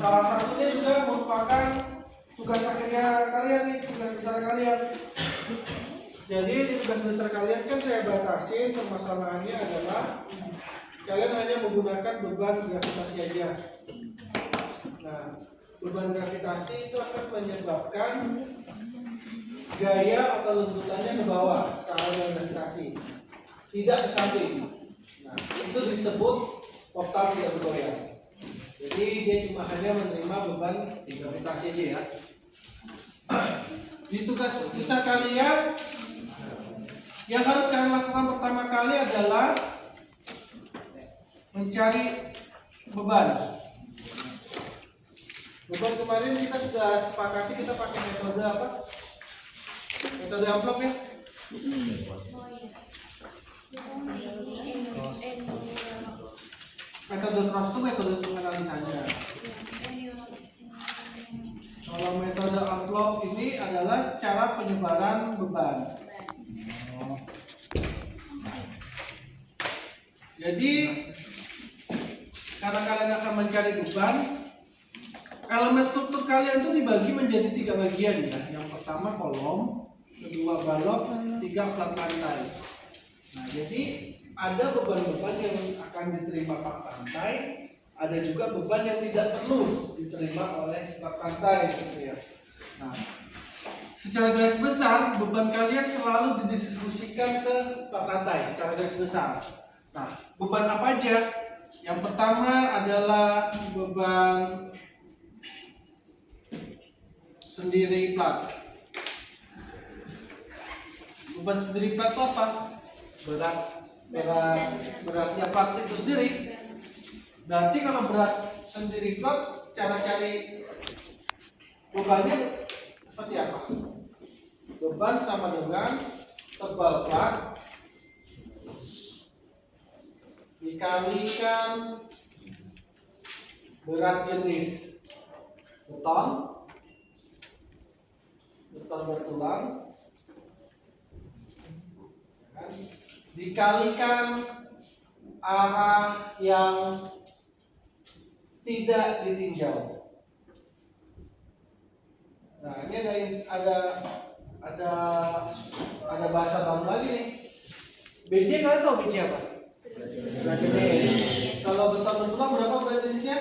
salah satunya juga merupakan tugas akhirnya kalian nih, tugas besar kalian. Jadi di tugas besar kalian kan saya batasi permasalahannya adalah kalian hanya menggunakan beban gravitasi aja. Nah, beban gravitasi itu akan menyebabkan gaya atau lentutannya ke bawah saat ada gravitasi, tidak ke samping. Nah, itu disebut portal tidak bergoyang. Jadi dia cuma hanya menerima beban gravitasi aja ya. Di tugas besar kalian yang harus kalian lakukan pertama kali adalah mencari beban. Beban kemarin kita sudah sepakati kita pakai metode apa? Metode amplop ya. Metode cross itu metode penganalisanya. Kalau metode amplop ini adalah cara penyebaran beban. Jadi karena kalian akan mencari beban, elemen struktur kalian itu dibagi menjadi 3 bagian ya. Yang pertama kolom, kedua balok, ketiga plat lantai. Nah, jadi ada beban-beban yang akan diterima plat lantai, ada juga beban yang tidak perlu diterima oleh plat lantai gitu ya. Nah, secara garis besar beban kalian selalu didistribusikan ke plat lantai secara garis besar. Nah, beban apa aja? Yang pertama adalah beban sendiri plat. Beban sendiri plat itu apa? Beratnya plat itu sendiri. Berarti kalau berat sendiri plat, cara cari bebannya seperti apa? Beban sama dengan tebal plat dikalikan berat jenis beton bertulang dikalikan arah yang tidak ditinjau. Nah, ini ada bahasa baru lagi nih. BJ kalian tahu BJ apa? Berat jenis. Kalau beton bertulang berapa berat jenisnya?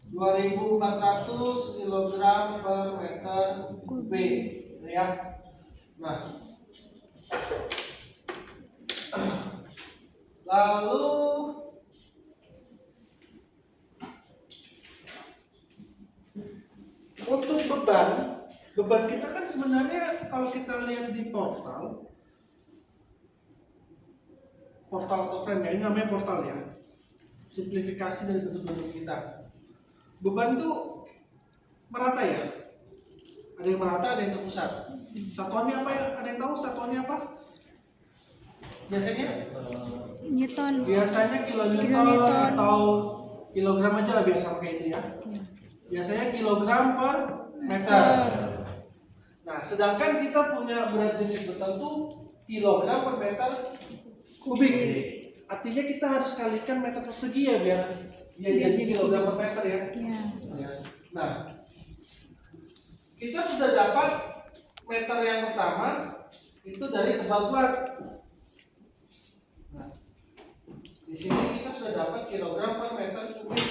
2.400 kg per meter kubik, ya. Nah, lalu untuk beban kita kan sebenarnya kalau kita lihat di portal atau frame ya, ini namanya portal ya, simplifikasi dari bentuk-bentuk kita. Beban tuh merata ya, ada yang merata, ada yang terpusat. Satuannya apa ya? Ada yang tahu satuannya apa? Biasanya? Newton. Biasanya kilonewton atau kilogram aja lah biasa pakai itu ya. Biasanya kilogram per meter. Nah, sedangkan kita punya berat jenis beton tuh kilogram per meter kubik. Artinya kita harus kalikan meter persegi ya biar jadi kilogram per meter ya. Nah, kita sudah dapat meter yang pertama itu dari tebal plat. Nah, di sini kita sudah dapat kilogram per meter kubik.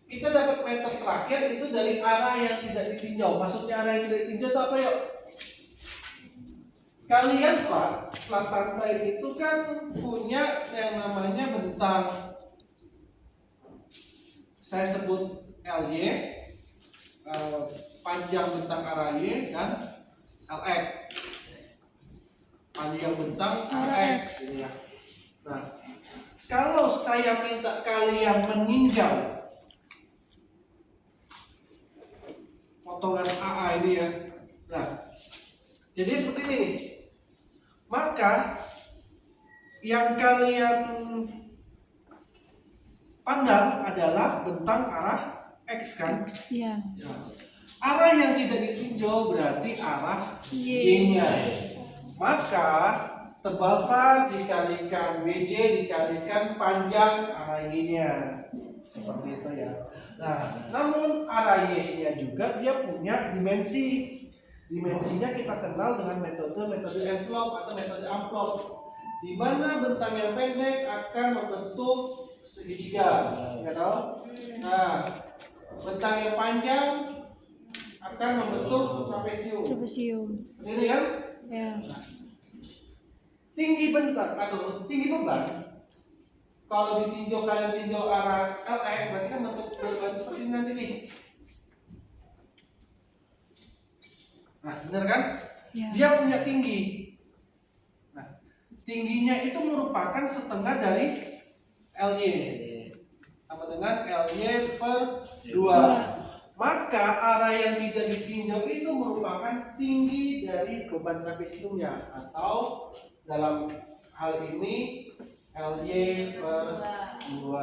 Kita dapat meter terakhir itu dari arah yang tidak ditinjau. Maksudnya arah yang tidak ditinjau itu apa yuk? Kalian plat lantai itu kan punya yang namanya bentang. Saya sebut LY, panjang bentang arah Y dan LX, panjang bentang RX. Nah, kalau saya minta kalian meninjau potongan AA ini ya, nah, jadi seperti ini nih. Maka yang kalian pandang adalah bentang arah X kan? Iya. Arah yang tidak ditinjau berarti arah Y-nya. Maka tebal plat dikalikan BJ dikalikan panjang arah Y-nya. Seperti itu ya. Nah, namun KY-nya juga dia punya dimensi. Dimensinya kita kenal dengan metode envelope atau metode amplop, di mana bentang yang pendek akan membentuk segitiga, ya toh? Nah, bentang yang panjang akan membentuk trapesium. Trapesium. Ini kan? Ya. Tinggi bentang atau tinggi beban, kalau ditinjau kalian tinjau arah LX berarti kan bentuk beban seperti ini nanti nih. Nah, benar kan? Ya. Dia punya tinggi. Nah, tingginya itu merupakan setengah dari LY. Sama dengan LY per 2. Maka arah yang tidak ditinjau itu merupakan tinggi dari beban trapesiumnya, atau dalam hal ini LY per 2.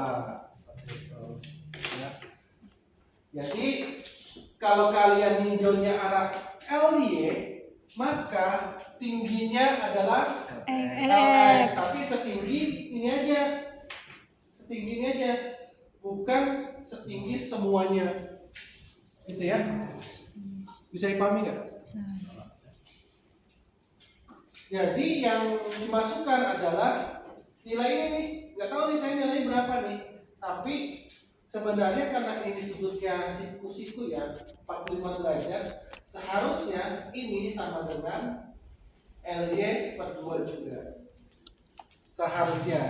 Ya. Jadi kalau kalian ninjaunya arah LY, maka tingginya adalah LX, LX. tapi setinggi ini aja, setinggi ini aja, bukan setinggi semuanya, gitu ya. Bisa dipahami nggak? Jadi yang dimasukkan adalah nilai ini, nggak tahu nih saya nilai berapa nih, tapi sebenarnya karena ini sudutnya siku-siku ya, 45 derajat, seharusnya ini sama dengan LY per 2 juga. Seharusnya.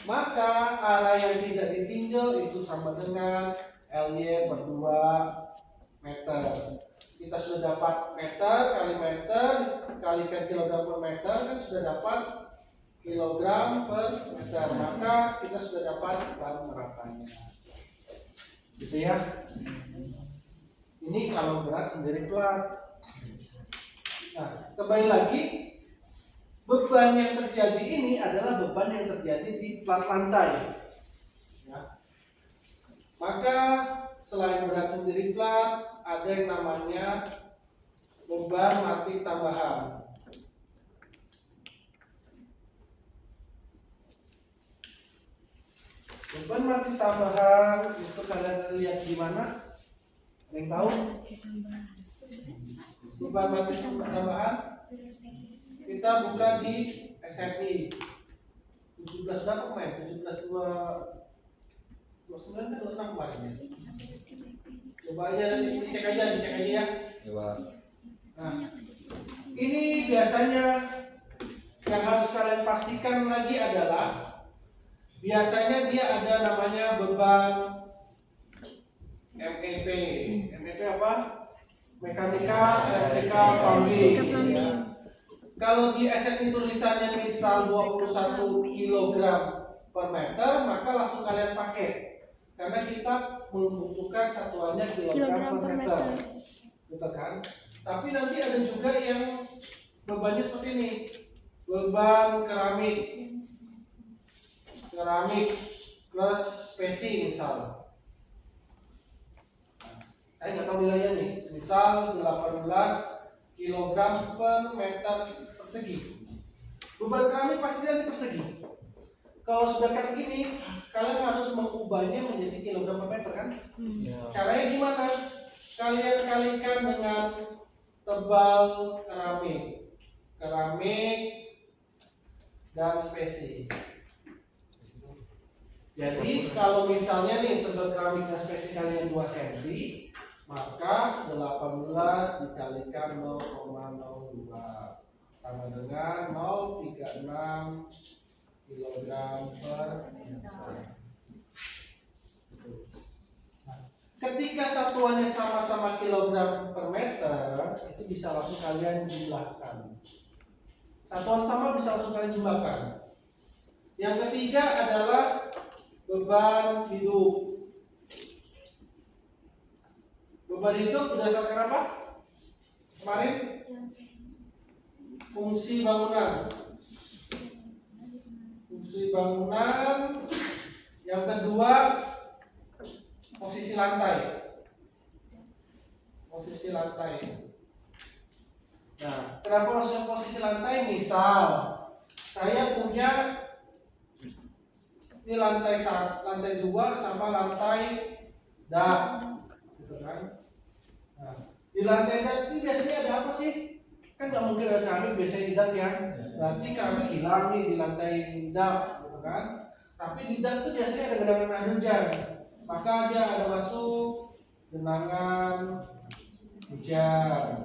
Maka arah yang tidak ditinjau itu sama dengan LY per 2 meter. Kita sudah dapat meter kalikan kilogram per meter, kan sudah dapat kilogram per meter. Maka kita sudah dapat bahan ratanya. Gitu ya. Ini kalau berat sendiri plat. Nah, kembali lagi, beban yang terjadi ini adalah beban yang terjadi di plat lantai. Ya. Maka selain berat sendiri plat, ada yang namanya beban mati tambahan. Beban mati tambahan itu kalian lihat di mana? Ada yang tahu? Beban mati tambahan kita buka di SMI 17 berapa kemarin? 17 29 kan 26 kemarin ya? Coba aja dicek aja ya. Nah, ini biasanya yang harus kalian pastikan lagi adalah biasanya dia ada namanya beban MEP. MEP apa? Mekanika Elektrika Plumbing. Ya. Kalau di SMI tulisannya misal 21 kg per meter, maka langsung kalian pakai. Karena kita membutuhkan satuannya kilogram per meter. Betul kan? Tapi nanti ada juga yang bebannya seperti ini. Beban keramik. Keramik plus spesi misal. Saya nggak tahu nilainya nih. Misal 18 kg per meter persegi. Beban keramik pasti nanti persegi. Kalau sudah kayak gini, kalian harus mengubahnya menjadi kilogram per meter kan? Caranya gimana? Kalian kalikan dengan tebal keramik dan spesi. Jadi kalau misalnya nih tebal keramik dan spesi kalian 2 cm, maka 18 dikalikan 0,02 sama dengan 036 kilogram per meter. Ketika satuannya sama-sama kilogram per meter, itu bisa langsung kalian jumlahkan. Satuan sama bisa langsung kalian jumlahkan. Yang ketiga adalah beban hidup. Beban hidup berdasarkan apa? Kemarin fungsi bangunan. Fungsi bangunan. Yang kedua posisi lantai. Posisi lantai. Nah, kenapa maksudnya posisi lantai? Misal saya punya Ini lantai 2 sama lantai dak, gitu kan? Nah, di lantai dak ini biasanya ada apa sih? Kan nggak mungkin ada keramik biasanya di dak ya. Berarti keramik hilang nih di lantai dak, gitu kan? Tapi di dak tuh biasanya ada genangan air hujan, maka dia ada masuk genangan hujan.